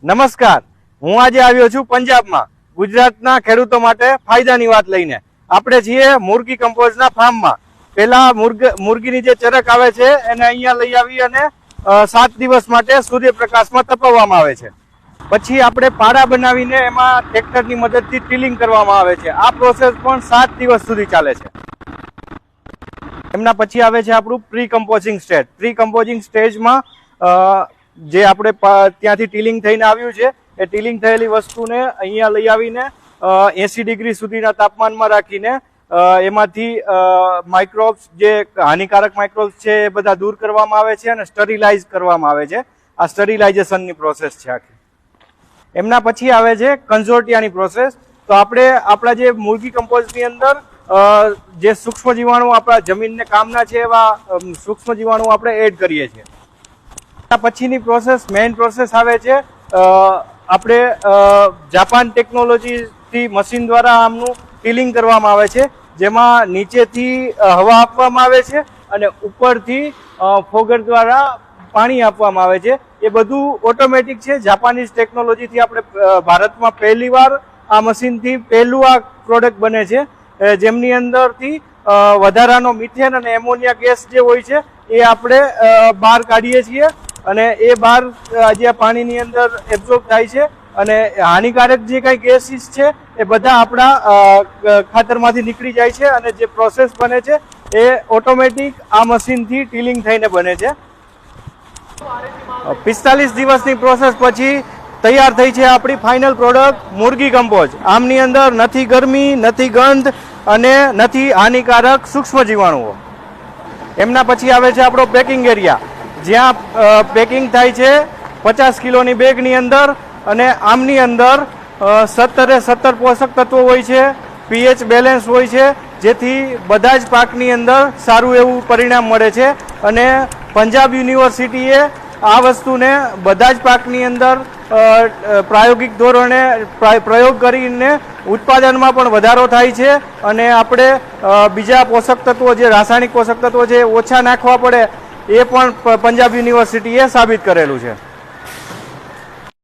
નમસ્કાર, હું આજે આવ્યો છું પંજાબમાં ગુજરાતના ખેડૂતો માટે ફાયદાની વાત લઈને. આપણે છીએ મુરગી કમ્પોઝના ફાર્મમાં. પેલા મુરગીની જે ચરક આવે છે એને અહીંયા લઈ આવી અને 7 દિવસ માટે સૂર્યપ્રકાશમાં તપાવવામાં આવે છે. પછી આપણે પાડા બનાવીને એમાં ટ્રેક્ટરની મદદથી ટીલિંગ કરવામાં આવે છે. આ પ્રોસેસ પણ 7 દિવસ સુધી ચાલે છે. એમના પછી આવે છે આપણું પ્રી કમ્પોઝિંગ સ્ટેજ. પ્રી કમ્પોઝિંગ સ્ટેજમાં જે આપણે ત્યાંથી ટીલિંગ થઈને આવ્યું છે એ ટીલિંગ થયેલી વસ્તુને અહીંયા લઈ આવીને 80 ડિગ્રી સુધીના તાપમાનમાં રાખીને એમાંથી માઇક્રોબ્સ, જે હાનિકારક માઇક્રોબ્સ છે એ બધા દૂર કરવામાં આવે છે અને સ્ટરીલાઇઝ કરવામાં આવે છે. આ સ્ટરીલાઇઝેશનની પ્રોસેસ છે આખી. એમના પછી આવે છે કન્ઝોર્ટિયાની પ્રોસેસ. તો આપણે આપણા જે મુરગી કમ્પોઝની અંદર જે સૂક્ષ્મ જીવાણુ આપણા જમીનને કામના છે એવા સૂક્ષ્મ જીવાણુ આપણે એડ કરીએ છીએ. પછીની પ્રોસેસ, મેઇન પ્રોસેસ આવે છે આપણે જાપાન ટેકનોલોજીથી મશીન દ્વારા આમનું ટીલિંગ કરવામાં આવે છે, જેમાં નીચેથી હવા આપવામાં આવે છે અને ઉપરથી ફોગર દ્વારા પાણી આપવામાં આવે છે. એ બધું ઓટોમેટિક છે. જાપાનીઝ ટેકનોલોજીથી આપણે ભારતમાં પહેલીવાર આ મશીનથી પહેલું આ પ્રોડક્ટ બને છે, જેમની અંદરથી વધારાનો મિથેન અને એમોનિયા ગેસ જે હોય છે એ આપણે બહાર કાઢીએ છીએ અને એ બહાર જે પાણીની અંદર એબ્ઝોર્બ થાય છે અને હાનિકારક જે કંઈ ગેસીસ છે એ બધા આપણા ખાતરમાંથી નીકળી જાય છે અને જે પ્રોસેસ બને છે એ ઓટોમેટિક આ મશીનથી ટીલિંગ થઈને બને છે. 45 દિવસની પ્રોસેસ પછી તૈયાર થઈ છે આપણી ફાઇનલ પ્રોડક્ટ મુરગી કમ્પોઝ. આમની અંદર નથી ગરમી, નથી ગંધ અને નથી હાનિકારક સૂક્ષ્મ જીવાણુઓ. એમના પછી આવે છે આપણો પેકિંગ એરિયા, જ્યાં પેકિંગ થાય છે 50 કિલોની બેગની અંદર અને આમની અંદર 17 પોષક તત્વો હોય છે, પીએચ બેલેન્સ હોય છે, જેથી બધા જ પાકની અંદર સારું એવું પરિણામ મળે છે. અને પંજાબ યુનિવર્સિટીએ આ વસ્તુને બધા જ પાકની અંદર પ્રાયોગિક ધોરણે પ્રયોગ કરીને ઉત્પાદનમાં પણ વધારો થાય છે અને આપણે બીજા પોષક તત્વો, જે રાસાયણિક પોષક તત્વો છે ઓછા નાખવા પડે એ પણ પંજાબ યુનિવર્સિટીએ સાબિત કરેલું છે.